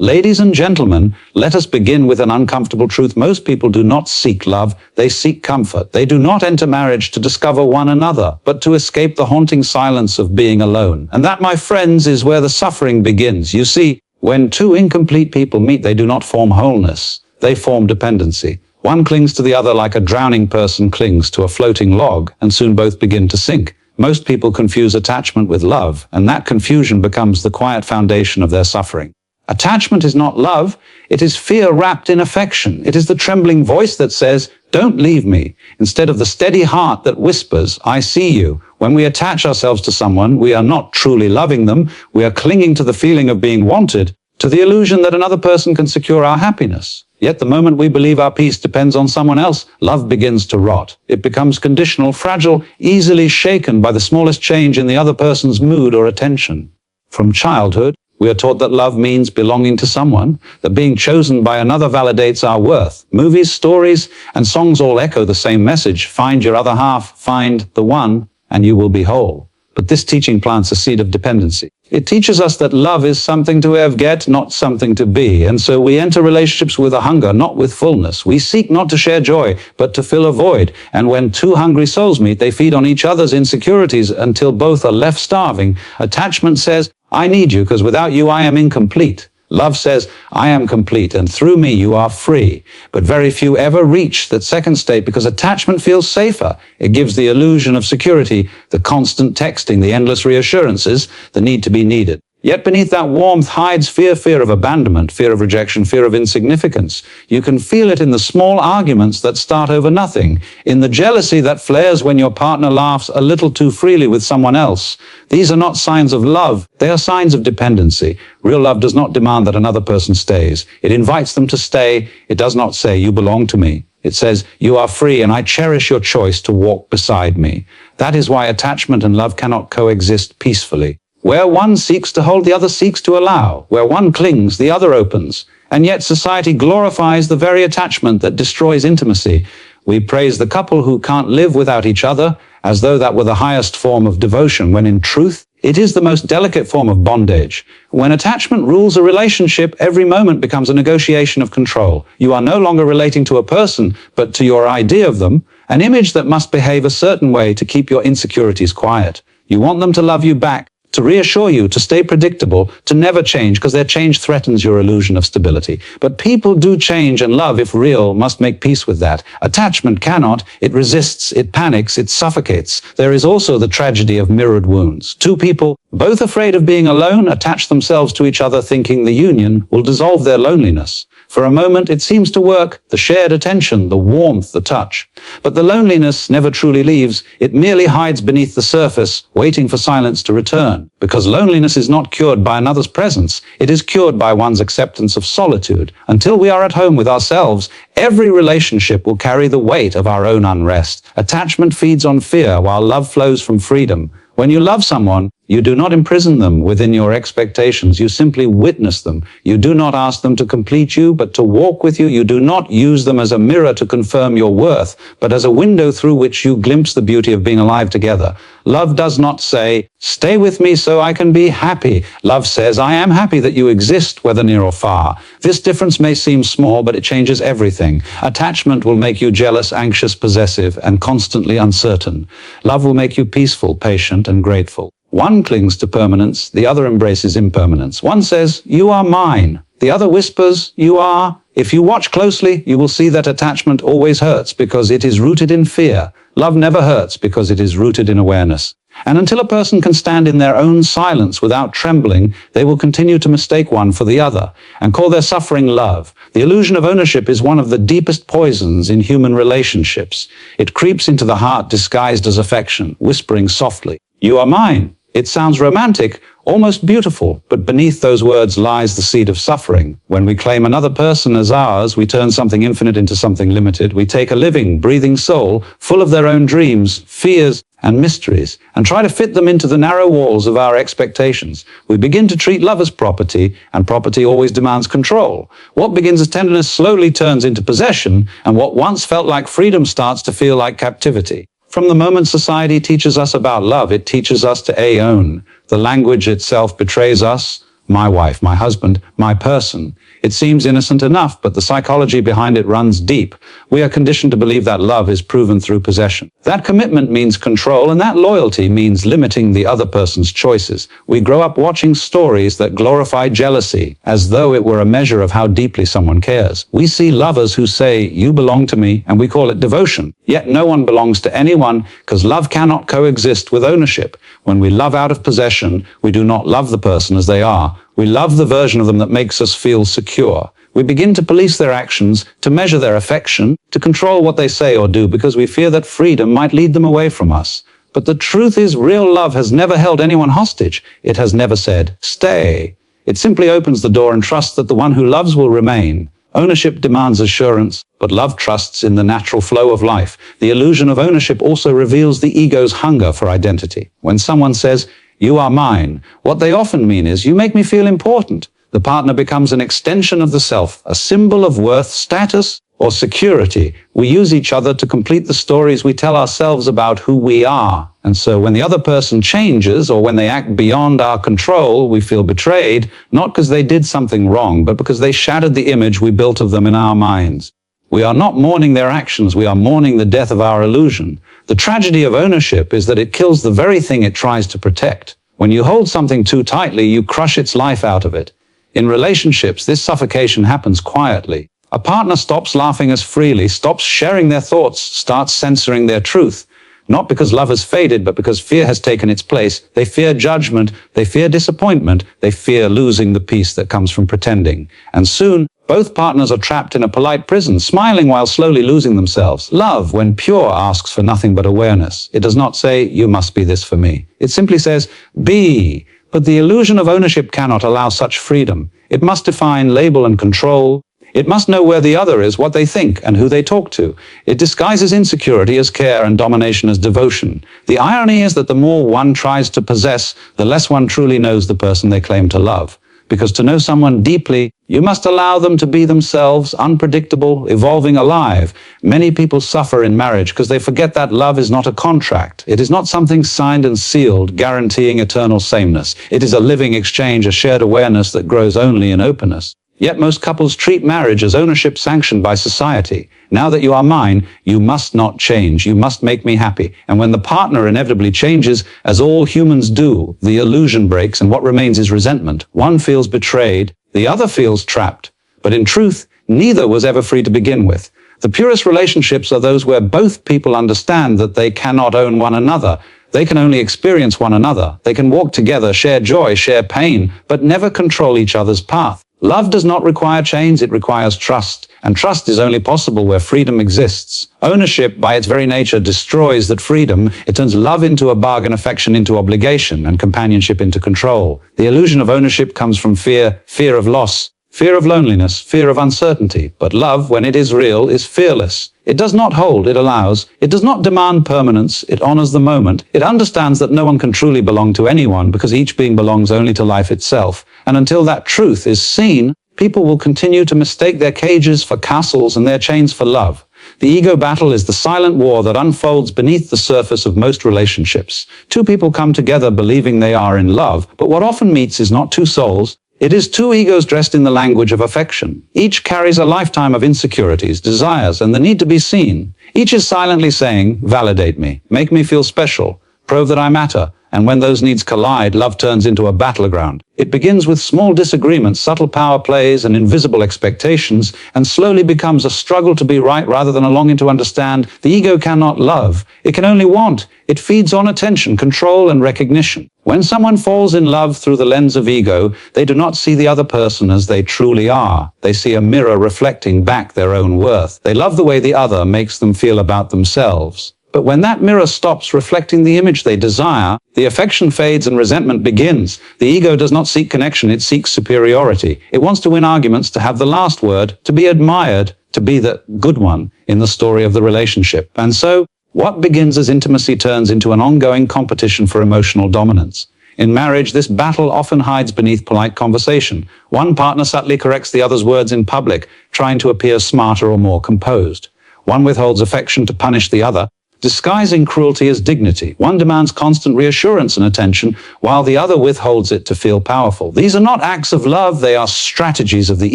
Ladies and gentlemen, let us begin with an uncomfortable truth. Most people do not seek love, they seek comfort. They do not enter marriage to discover one another, but to escape the haunting silence of being alone. And that, my friends, is where the suffering begins. You see, when two incomplete people meet, they do not form wholeness, they form dependency. One clings to the other like a drowning person clings to a floating log, and soon both begin to sink. Most people confuse attachment with love, and that confusion becomes the quiet foundation of their suffering. Attachment is not love, it is fear wrapped in affection. It is the trembling voice that says, "Don't leave me," instead of the steady heart that whispers, "I see you." When we attach ourselves to someone, we are not truly loving them, we are clinging to the feeling of being wanted, to the illusion that another person can secure our happiness. Yet the moment we believe our peace depends on someone else, love begins to rot. It becomes conditional, fragile, easily shaken by the smallest change in the other person's mood or attention. From childhood, we are taught that love means belonging to someone, that being chosen by another validates our worth. Movies, stories, and songs all echo the same message: find your other half, find the one, and you will be whole. But this teaching plants a seed of dependency. It teaches us that love is something to get, not something to be. And so we enter relationships with a hunger, not with fullness. We seek not to share joy, but to fill a void. And when two hungry souls meet, they feed on each other's insecurities until both are left starving. Attachment says, "I need you because without you I am incomplete." Love says, "I am complete, and through me you are free." But very few ever reach that second state because attachment feels safer. It gives the illusion of security, the constant texting, the endless reassurances, the need to be needed. Yet beneath that warmth hides fear, fear of abandonment, fear of rejection, fear of insignificance. You can feel it in the small arguments that start over nothing, in the jealousy that flares when your partner laughs a little too freely with someone else. These are not signs of love, they are signs of dependency. Real love does not demand that another person stays. It invites them to stay. It does not say, "You belong to me." It says, "You are free, and I cherish your choice to walk beside me." That is why attachment and love cannot coexist peacefully. Where one seeks to hold, the other seeks to allow. Where one clings, the other opens. And yet society glorifies the very attachment that destroys intimacy. We praise the couple who can't live without each other, as though that were the highest form of devotion, when in truth, it is the most delicate form of bondage. When attachment rules a relationship, every moment becomes a negotiation of control. You are no longer relating to a person, but to your idea of them, an image that must behave a certain way to keep your insecurities quiet. You want them to love you back, to reassure you, to stay predictable, to never change, because their change threatens your illusion of stability. But people do change, and love, if real, must make peace with that. Attachment cannot. It resists, it panics, it suffocates. There is also the tragedy of mirrored wounds. Two people, both afraid of being alone, attach themselves to each other thinking the union will dissolve their loneliness. For a moment, it seems to work, the shared attention, the warmth, the touch. But the loneliness never truly leaves. It merely hides beneath the surface, waiting for silence to return. Because loneliness is not cured by another's presence. It is cured by one's acceptance of solitude. Until we are at home with ourselves, every relationship will carry the weight of our own unrest. Attachment feeds on fear, while love flows from freedom. When you love someone, you do not imprison them within your expectations. You simply witness them. You do not ask them to complete you, but to walk with you. You do not use them as a mirror to confirm your worth, but as a window through which you glimpse the beauty of being alive together. Love does not say, "Stay with me so I can be happy." Love says, "I am happy that you exist, whether near or far." This difference may seem small, but it changes everything. Attachment will make you jealous, anxious, possessive, and constantly uncertain. Love will make you peaceful, patient, and grateful. One clings to permanence, the other embraces impermanence. One says, "You are mine." The other whispers, "You are." If you watch closely, you will see that attachment always hurts because it is rooted in fear. Love never hurts because it is rooted in awareness. And until a person can stand in their own silence without trembling, they will continue to mistake one for the other and call their suffering love. The illusion of ownership is one of the deepest poisons in human relationships. It creeps into the heart disguised as affection, whispering softly, "You are mine." It sounds romantic, almost beautiful, but beneath those words lies the seed of suffering. When we claim another person as ours, we turn something infinite into something limited. We take a living, breathing soul, full of their own dreams, fears, and mysteries, and try to fit them into the narrow walls of our expectations. We begin to treat love as property, and property always demands control. What begins as tenderness slowly turns into possession, and what once felt like freedom starts to feel like captivity. From the moment society teaches us about love, it teaches us to own. The language itself betrays us. My wife, my husband, my person. It seems innocent enough, but the psychology behind it runs deep. We are conditioned to believe that love is proven through possession. That commitment means control, and that loyalty means limiting the other person's choices. We grow up watching stories that glorify jealousy, as though it were a measure of how deeply someone cares. We see lovers who say, "You belong to me," and we call it devotion. Yet no one belongs to anyone, because love cannot coexist with ownership. When we love out of possession, we do not love the person as they are. We love the version of them that makes us feel secure. We begin to police their actions, to measure their affection, to control what they say or do, because we fear that freedom might lead them away from us. But the truth is, real love has never held anyone hostage. It has never said, "Stay." It simply opens the door and trusts that the one who loves will remain. Ownership demands assurance, but love trusts in the natural flow of life. The illusion of ownership also reveals the ego's hunger for identity. When someone says, "You are mine," what they often mean is, "You make me feel important." The partner becomes an extension of the self, a symbol of worth, status, or security. We use each other to complete the stories we tell ourselves about who we are. And so when the other person changes, or when they act beyond our control, we feel betrayed, not because they did something wrong, but because they shattered the image we built of them in our minds. We are not mourning their actions, we are mourning the death of our illusion. The tragedy of ownership is that it kills the very thing it tries to protect. When you hold something too tightly, you crush its life out of it. In relationships, this suffocation happens quietly. A partner stops laughing as freely, stops sharing their thoughts, starts censoring their truth. Not because love has faded, but because fear has taken its place. They fear judgment, they fear disappointment, they fear losing the peace that comes from pretending. And soon, both partners are trapped in a polite prison, smiling while slowly losing themselves. Love, when pure, asks for nothing but awareness. It does not say, "You must be this for me." It simply says, "Be." But the illusion of ownership cannot allow such freedom. It must define, label, and control. It must know where the other is, what they think, and who they talk to. It disguises insecurity as care and domination as devotion. The irony is that the more one tries to possess, the less one truly knows the person they claim to love. Because to know someone deeply, you must allow them to be themselves, unpredictable, evolving, alive. Many people suffer in marriage because they forget that love is not a contract. It is not something signed and sealed, guaranteeing eternal sameness. It is a living exchange, a shared awareness that grows only in openness. Yet most couples treat marriage as ownership sanctioned by society. Now that you are mine, you must not change. You must make me happy. And when the partner inevitably changes, as all humans do, the illusion breaks and what remains is resentment. One feels betrayed, the other feels trapped. But in truth, neither was ever free to begin with. The purest relationships are those where both people understand that they cannot own one another. They can only experience one another. They can walk together, share joy, share pain, but never control each other's path. Love does not require chains, it requires trust. And trust is only possible where freedom exists. Ownership, by its very nature, destroys that freedom. It turns love into a bargain, affection into obligation, and companionship into control. The illusion of ownership comes from fear, fear of loss, fear of loneliness, fear of uncertainty. But love, when it is real, is fearless. It does not hold, it allows. It does not demand permanence, it honors the moment. It understands that no one can truly belong to anyone because each being belongs only to life itself. And until that truth is seen, people will continue to mistake their cages for castles and their chains for love. The ego battle is the silent war that unfolds beneath the surface of most relationships. Two people come together believing they are in love, but what often meets is not two souls. It is two egos dressed in the language of affection. Each carries a lifetime of insecurities, desires, and the need to be seen. Each is silently saying, "Validate me, make me feel special, prove that I matter." And when those needs collide, love turns into a battleground. It begins with small disagreements, subtle power plays, and invisible expectations, and slowly becomes a struggle to be right rather than a longing to understand. The ego cannot love. It can only want. It feeds on attention, control, and recognition. When someone falls in love through the lens of ego, they do not see the other person as they truly are. They see a mirror reflecting back their own worth. They love the way the other makes them feel about themselves. But when that mirror stops reflecting the image they desire, the affection fades and resentment begins. The ego does not seek connection, it seeks superiority. It wants to win arguments, to have the last word, to be admired, to be the good one in the story of the relationship. And so, what begins as intimacy turns into an ongoing competition for emotional dominance. In marriage, this battle often hides beneath polite conversation. One partner subtly corrects the other's words in public, trying to appear smarter or more composed. One withholds affection to punish the other, disguising cruelty as dignity. One demands constant reassurance and attention, while the other withholds it to feel powerful. These are not acts of love, they are strategies of the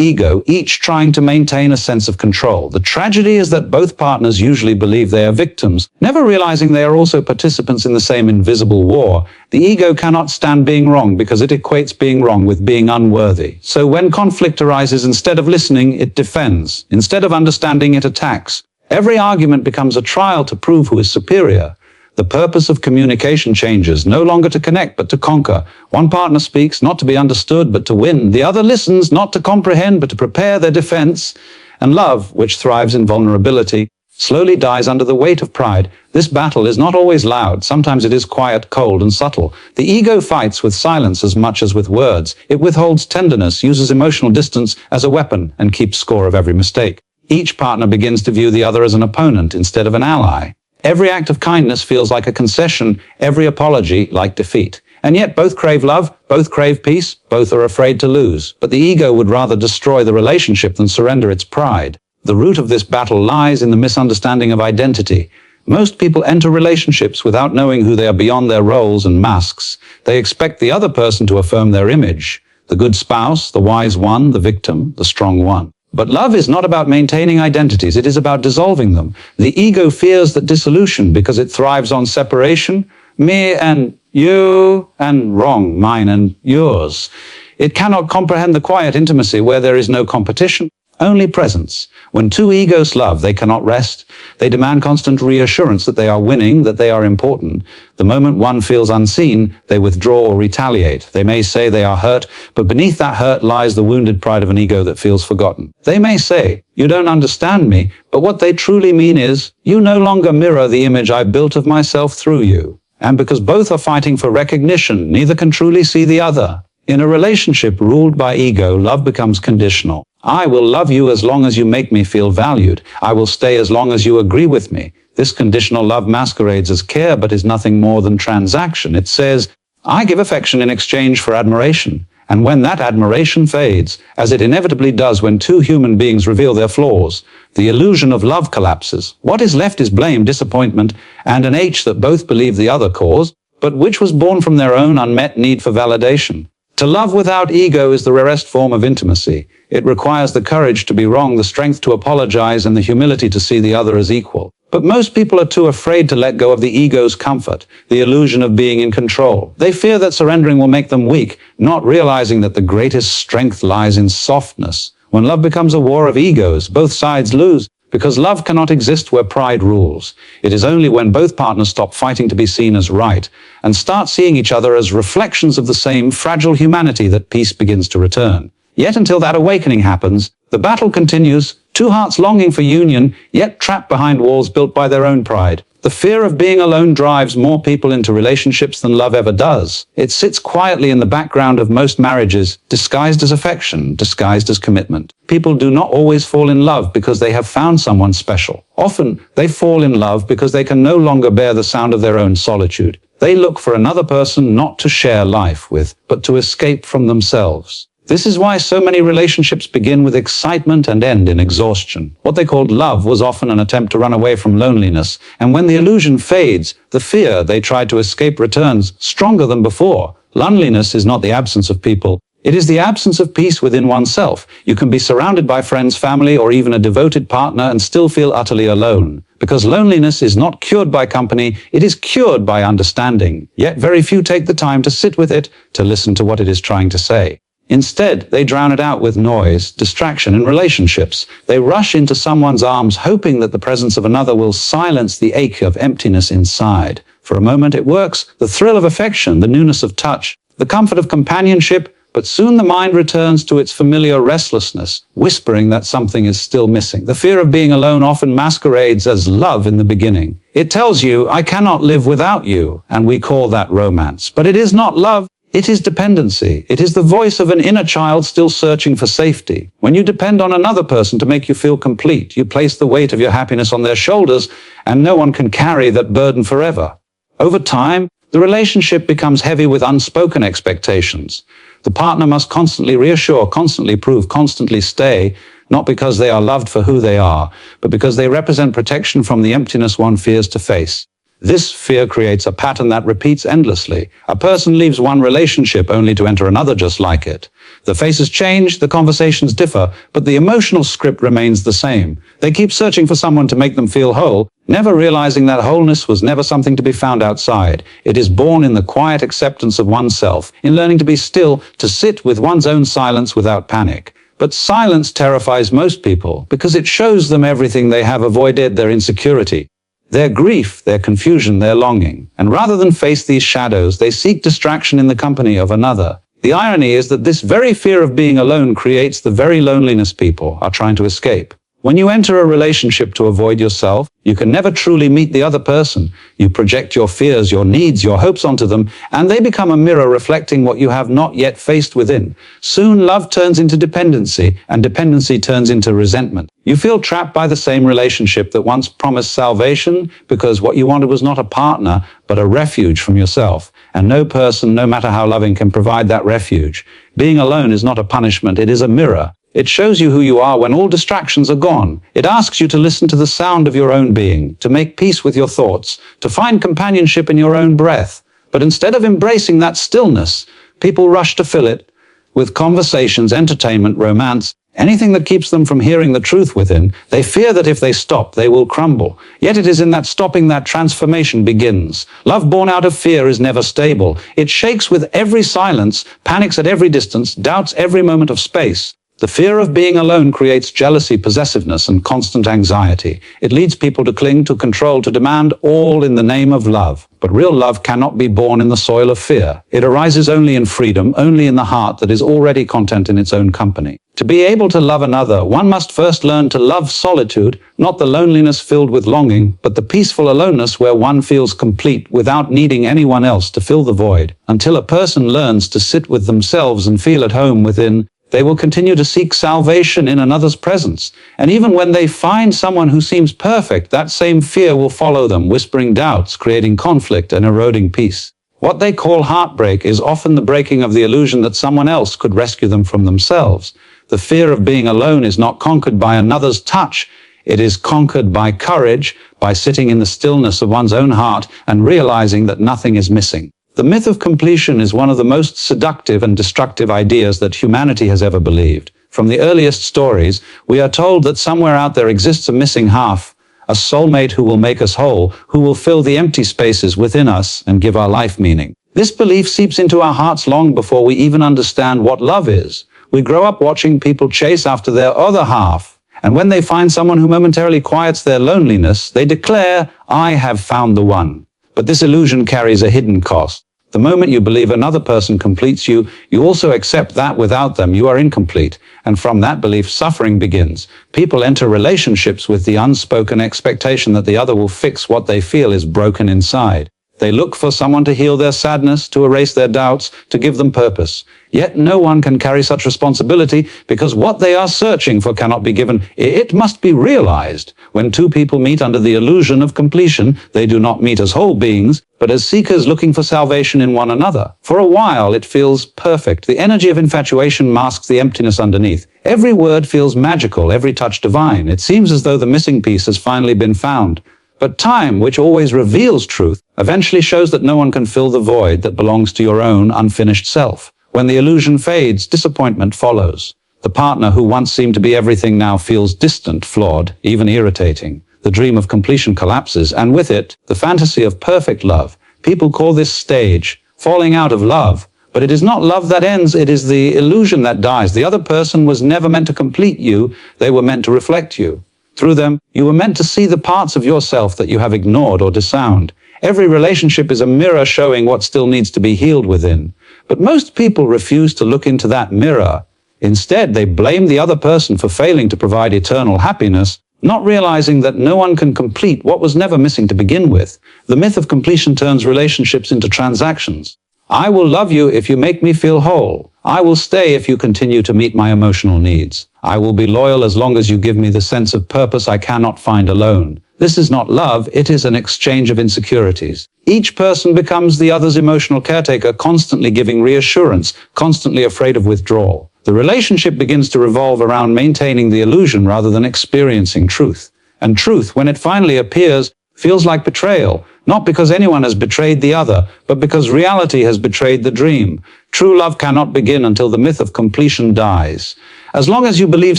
ego, each trying to maintain a sense of control. The tragedy is that both partners usually believe they are victims, never realizing they are also participants in the same invisible war. The ego cannot stand being wrong because it equates being wrong with being unworthy. So when conflict arises, instead of listening, it defends. Instead of understanding, it attacks. Every argument becomes a trial to prove who is superior. The purpose of communication changes, no longer to connect but to conquer. One partner speaks not to be understood but to win. The other listens not to comprehend but to prepare their defense. And love, which thrives in vulnerability, slowly dies under the weight of pride. This battle is not always loud. Sometimes it is quiet, cold, and subtle. The ego fights with silence as much as with words. It withholds tenderness, uses emotional distance as a weapon, and keeps score of every mistake. Each partner begins to view the other as an opponent instead of an ally. Every act of kindness feels like a concession, every apology like defeat. And yet both crave love, both crave peace, both are afraid to lose. But the ego would rather destroy the relationship than surrender its pride. The root of this battle lies in the misunderstanding of identity. Most people enter relationships without knowing who they are beyond their roles and masks. They expect the other person to affirm their image. The good spouse, the wise one, the victim, the strong one. But love is not about maintaining identities, it is about dissolving them. The ego fears that dissolution because it thrives on separation, me and you, and wrong, mine and yours. It cannot comprehend the quiet intimacy where there is no competition, only presence. When two egos love, they cannot rest. They demand constant reassurance that they are winning, that they are important. The moment one feels unseen, they withdraw or retaliate. They may say they are hurt, but beneath that hurt lies the wounded pride of an ego that feels forgotten. They may say, "You don't understand me," but what they truly mean is, "You no longer mirror the image I built of myself through you." And because both are fighting for recognition, neither can truly see the other. In a relationship ruled by ego, love becomes conditional. I will love you as long as you make me feel valued. I will stay as long as you agree with me. This conditional love masquerades as care, but is nothing more than transaction. It says, I give affection in exchange for admiration. And when that admiration fades, as it inevitably does when two human beings reveal their flaws, the illusion of love collapses. What is left is blame, disappointment, and an H that both believe the other caused, but which was born from their own unmet need for validation. To love without ego is the rarest form of intimacy. It requires the courage to be wrong, the strength to apologize, and the humility to see the other as equal. But most people are too afraid to let go of the ego's comfort, the illusion of being in control. They fear that surrendering will make them weak, not realizing that the greatest strength lies in softness. When love becomes a war of egos, both sides lose, because love cannot exist where pride rules. It is only when both partners stop fighting to be seen as right and start seeing each other as reflections of the same fragile humanity that peace begins to return. Yet until that awakening happens, the battle continues, two hearts longing for union, yet trapped behind walls built by their own pride. The fear of being alone drives more people into relationships than love ever does. It sits quietly in the background of most marriages, disguised as affection, disguised as commitment. People do not always fall in love because they have found someone special. Often, they fall in love because they can no longer bear the sound of their own solitude. They look for another person not to share life with, but to escape from themselves. This is why so many relationships begin with excitement and end in exhaustion. What they called love was often an attempt to run away from loneliness, and when the illusion fades, the fear they tried to escape returns, stronger than before. Loneliness is not the absence of people. It is the absence of peace within oneself. You can be surrounded by friends, family, or even a devoted partner and still feel utterly alone. Because loneliness is not cured by company, it is cured by understanding. Yet very few take the time to sit with it, to listen to what it is trying to say. Instead, they drown it out with noise, distraction, and relationships. They rush into someone's arms hoping that the presence of another will silence the ache of emptiness inside. For a moment it works, the thrill of affection, the newness of touch, the comfort of companionship, but soon the mind returns to its familiar restlessness, whispering that something is still missing. The fear of being alone often masquerades as love in the beginning. It tells you, I cannot live without you, and we call that romance. But it is not love. It is dependency. It is the voice of an inner child still searching for safety. When you depend on another person to make you feel complete, you place the weight of your happiness on their shoulders, and no one can carry that burden forever. Over time, the relationship becomes heavy with unspoken expectations. The partner must constantly reassure, constantly prove, constantly stay, not because they are loved for who they are, but because they represent protection from the emptiness one fears to face. This fear creates a pattern that repeats endlessly. A person leaves one relationship only to enter another just like it. The faces change, the conversations differ, but the emotional script remains the same. They keep searching for someone to make them feel whole, never realizing that wholeness was never something to be found outside. It is born in the quiet acceptance of oneself, in learning to be still, to sit with one's own silence without panic. But silence terrifies most people because it shows them everything they have avoided, their insecurity, their grief, their confusion, their longing. And rather than face these shadows, they seek distraction in the company of another. The irony is that this very fear of being alone creates the very loneliness people are trying to escape. When you enter a relationship to avoid yourself, you can never truly meet the other person. You project your fears, your needs, your hopes onto them, and they become a mirror reflecting what you have not yet faced within. Soon love turns into dependency, and dependency turns into resentment. You feel trapped by the same relationship that once promised salvation because what you wanted was not a partner, but a refuge from yourself. And no person, no matter how loving, can provide that refuge. Being alone is not a punishment, it is a mirror. It shows you who you are when all distractions are gone. It asks you to listen to the sound of your own being, to make peace with your thoughts, to find companionship in your own breath. But instead of embracing that stillness, people rush to fill it with conversations, entertainment, romance, anything that keeps them from hearing the truth within. They fear that if they stop, they will crumble. Yet it is in that stopping that transformation begins. Love born out of fear is never stable. It shakes with every silence, panics at every distance, doubts every moment of space. The fear of being alone creates jealousy, possessiveness, and constant anxiety. It leads people to cling, to control, to demand, all in the name of love. But real love cannot be born in the soil of fear. It arises only in freedom, only in the heart that is already content in its own company. To be able to love another, one must first learn to love solitude, not the loneliness filled with longing, but the peaceful aloneness where one feels complete without needing anyone else to fill the void. Until a person learns to sit with themselves and feel at home within, they will continue to seek salvation in another's presence. And even when they find someone who seems perfect, that same fear will follow them, whispering doubts, creating conflict and eroding peace. What they call heartbreak is often the breaking of the illusion that someone else could rescue them from themselves. The fear of being alone is not conquered by another's touch. It is conquered by courage, by sitting in the stillness of one's own heart and realizing that nothing is missing. The myth of completion is one of the most seductive and destructive ideas that humanity has ever believed. From the earliest stories, we are told that somewhere out there exists a missing half, a soulmate who will make us whole, who will fill the empty spaces within us and give our life meaning. This belief seeps into our hearts long before we even understand what love is. We grow up watching people chase after their other half, and when they find someone who momentarily quiets their loneliness, they declare, "I have found the one." But this illusion carries a hidden cost. The moment you believe another person completes you, you also accept that without them you are incomplete. And from that belief, suffering begins. People enter relationships with the unspoken expectation that the other will fix what they feel is broken inside. They look for someone to heal their sadness, to erase their doubts, to give them purpose. Yet no one can carry such responsibility because what they are searching for cannot be given. It must be realized. When two people meet under the illusion of completion, they do not meet as whole beings, but as seekers looking for salvation in one another. For a while, it feels perfect. The energy of infatuation masks the emptiness underneath. Every word feels magical, every touch divine. It seems as though the missing piece has finally been found. But time, which always reveals truth, eventually shows that no one can fill the void that belongs to your own unfinished self. When the illusion fades, disappointment follows. The partner who once seemed to be everything now feels distant, flawed, even irritating. The dream of completion collapses, and with it, the fantasy of perfect love. People call this stage falling out of love. But it is not love that ends, it is the illusion that dies. The other person was never meant to complete you, they were meant to reflect you. Through them, you were meant to see the parts of yourself that you have ignored or disowned. Every relationship is a mirror showing what still needs to be healed within. But most people refuse to look into that mirror. Instead, they blame the other person for failing to provide eternal happiness, not realizing that no one can complete what was never missing to begin with. The myth of completion turns relationships into transactions. I will love you if you make me feel whole. I will stay if you continue to meet my emotional needs. I will be loyal as long as you give me the sense of purpose I cannot find alone. This is not love, it is an exchange of insecurities. Each person becomes the other's emotional caretaker, constantly giving reassurance, constantly afraid of withdrawal. The relationship begins to revolve around maintaining the illusion rather than experiencing truth. And truth, when it finally appears, feels like betrayal, not because anyone has betrayed the other, but because reality has betrayed the dream. True love cannot begin until the myth of completion dies. As long as you believe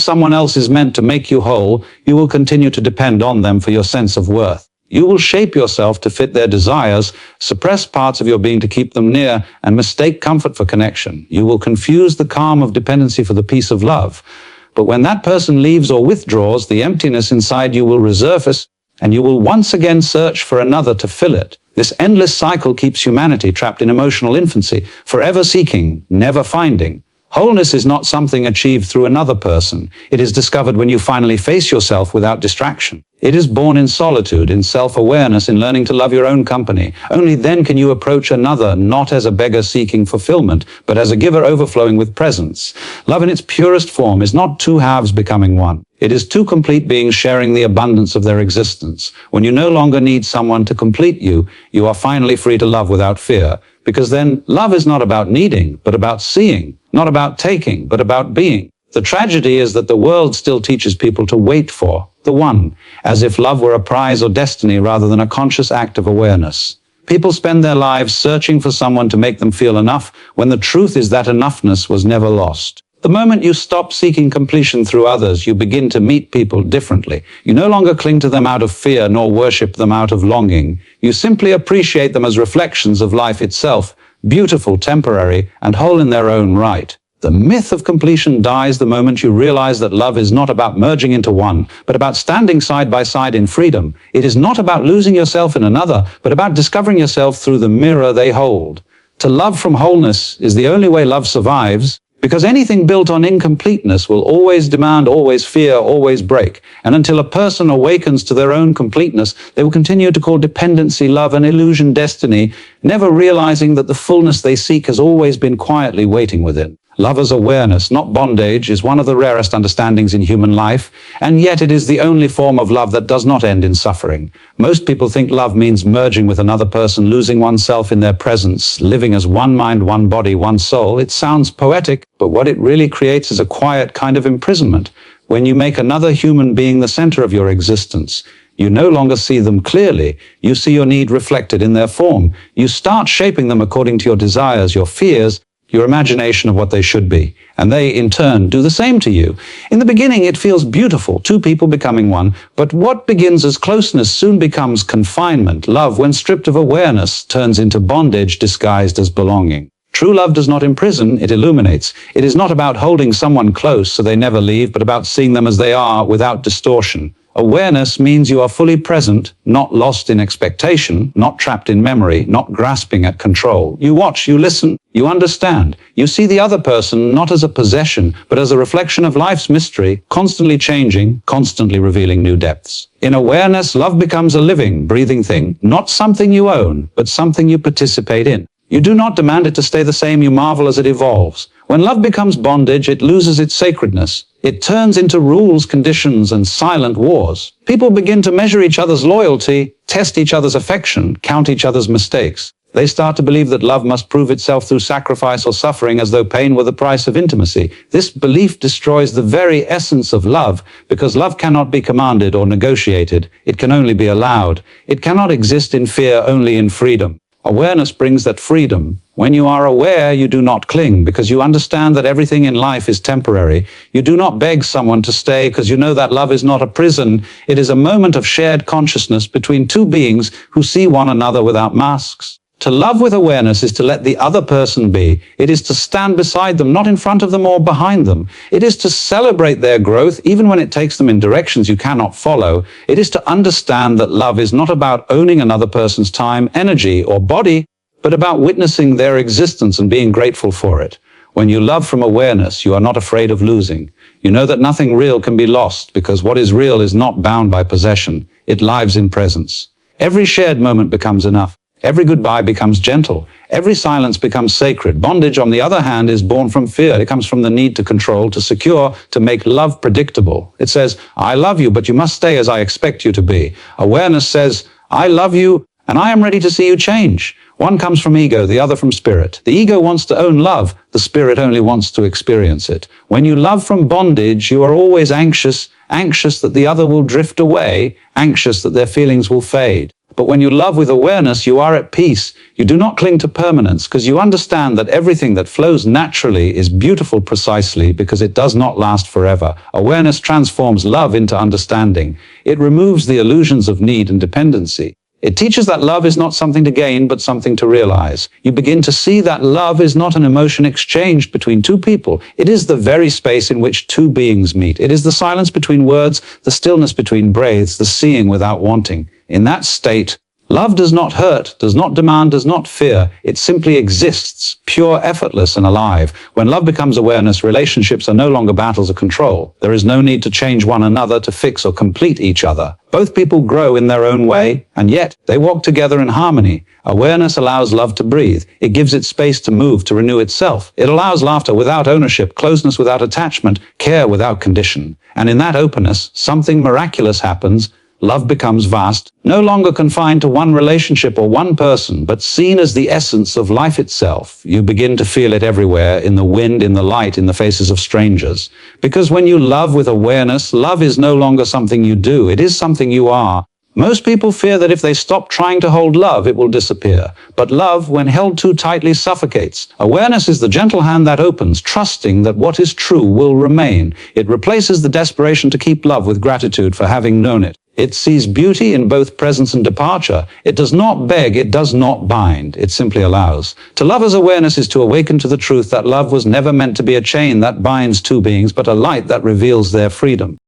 someone else is meant to make you whole, you will continue to depend on them for your sense of worth. You will shape yourself to fit their desires, suppress parts of your being to keep them near, and mistake comfort for connection. You will confuse the calm of dependency for the peace of love. But when that person leaves or withdraws, the emptiness inside you will resurface, and you will once again search for another to fill it. This endless cycle keeps humanity trapped in emotional infancy, forever seeking, never finding. Wholeness is not something achieved through another person. It is discovered when you finally face yourself without distraction. It is born in solitude, in self-awareness, in learning to love your own company. Only then can you approach another, not as a beggar seeking fulfillment, but as a giver overflowing with presence. Love in its purest form is not two halves becoming one. It is two complete beings sharing the abundance of their existence. When you no longer need someone to complete you, you are finally free to love without fear. Because then, love is not about needing, but about seeing. Not about taking, but about being. The tragedy is that the world still teaches people to wait for the one, as if love were a prize or destiny rather than a conscious act of awareness. People spend their lives searching for someone to make them feel enough, when the truth is that enoughness was never lost. The moment you stop seeking completion through others, you begin to meet people differently. You no longer cling to them out of fear, nor worship them out of longing. You simply appreciate them as reflections of life itself, beautiful, temporary, and whole in their own right. The myth of completion dies the moment you realize that love is not about merging into one, but about standing side by side in freedom. It is not about losing yourself in another, but about discovering yourself through the mirror they hold. To love from wholeness is the only way love survives, because anything built on incompleteness will always demand, always fear, always break. And until a person awakens to their own completeness, they will continue to call dependency love an illusion destiny, never realizing that the fullness they seek has always been quietly waiting within. Love as awareness, not bondage, is one of the rarest understandings in human life, and yet it is the only form of love that does not end in suffering. Most people think love means merging with another person, losing oneself in their presence, living as one mind, one body, one soul. It sounds poetic, but what it really creates is a quiet kind of imprisonment. When you make another human being the center of your existence, you no longer see them clearly. You see your need reflected in their form. You start shaping them according to your desires, your fears, your imagination of what they should be, and they, in turn, do the same to you. In the beginning, it feels beautiful, two people becoming one, but what begins as closeness soon becomes confinement. Love, when stripped of awareness, turns into bondage disguised as belonging. True love does not imprison, it illuminates. It is not about holding someone close so they never leave, but about seeing them as they are, without distortion. Awareness means you are fully present, not lost in expectation, not trapped in memory, not grasping at control. You watch, you listen, you understand. You see the other person not as a possession, but as a reflection of life's mystery, constantly changing, constantly revealing new depths. In awareness, love becomes a living, breathing thing, not something you own, but something you participate in. You do not demand it to stay the same, you marvel as it evolves. When love becomes bondage, it loses its sacredness. It turns into rules, conditions, and silent wars. People begin to measure each other's loyalty, test each other's affection, count each other's mistakes. They start to believe that love must prove itself through sacrifice or suffering, as though pain were the price of intimacy. This belief destroys the very essence of love, because love cannot be commanded or negotiated. It can only be allowed. It cannot exist in fear, only in freedom. Awareness brings that freedom. When you are aware, you do not cling, because you understand that everything in life is temporary. You do not beg someone to stay, because you know that love is not a prison. It is a moment of shared consciousness between two beings who see one another without masks. To love with awareness is to let the other person be. It is to stand beside them, not in front of them or behind them. It is to celebrate their growth, even when it takes them in directions you cannot follow. It is to understand that love is not about owning another person's time, energy, or body, but about witnessing their existence and being grateful for it. When you love from awareness, you are not afraid of losing. You know that nothing real can be lost, because what is real is not bound by possession. It lives in presence. Every shared moment becomes enough. Every goodbye becomes gentle. Every silence becomes sacred. Bondage, on the other hand, is born from fear. It comes from the need to control, to secure, to make love predictable. It says, I love you, but you must stay as I expect you to be. Awareness says, I love you, and I am ready to see you change. One comes from ego, the other from spirit. The ego wants to own love, the spirit only wants to experience it. When you love from bondage, you are always anxious that the other will drift away, anxious that their feelings will fade. But when you love with awareness, you are at peace. You do not cling to permanence because you understand that everything that flows naturally is beautiful precisely because it does not last forever. Awareness transforms love into understanding. It removes the illusions of need and dependency. It teaches that love is not something to gain, but something to realize. You begin to see that love is not an emotion exchanged between two people. It is the very space in which two beings meet. It is the silence between words, the stillness between breaths, the seeing without wanting. In that state, love does not hurt, does not demand, does not fear. It simply exists, pure, effortless, and alive. When love becomes awareness, relationships are no longer battles of control. There is no need to change one another to fix or complete each other. Both people grow in their own way, and yet they walk together in harmony. Awareness allows love to breathe. It gives it space to move, to renew itself. It allows laughter without ownership, closeness without attachment, care without condition. And in that openness, something miraculous happens. Love becomes vast, no longer confined to one relationship or one person, but seen as the essence of life itself. You begin to feel it everywhere, in the wind, in the light, in the faces of strangers. Because when you love with awareness, love is no longer something you do, it is something you are. Most people fear that if they stop trying to hold love, it will disappear. But love, when held too tightly, suffocates. Awareness is the gentle hand that opens, trusting that what is true will remain. It replaces the desperation to keep love with gratitude for having known it. It sees beauty in both presence and departure. It does not beg, it does not bind, it simply allows. To love as awareness is to awaken to the truth that love was never meant to be a chain that binds two beings, but a light that reveals their freedom.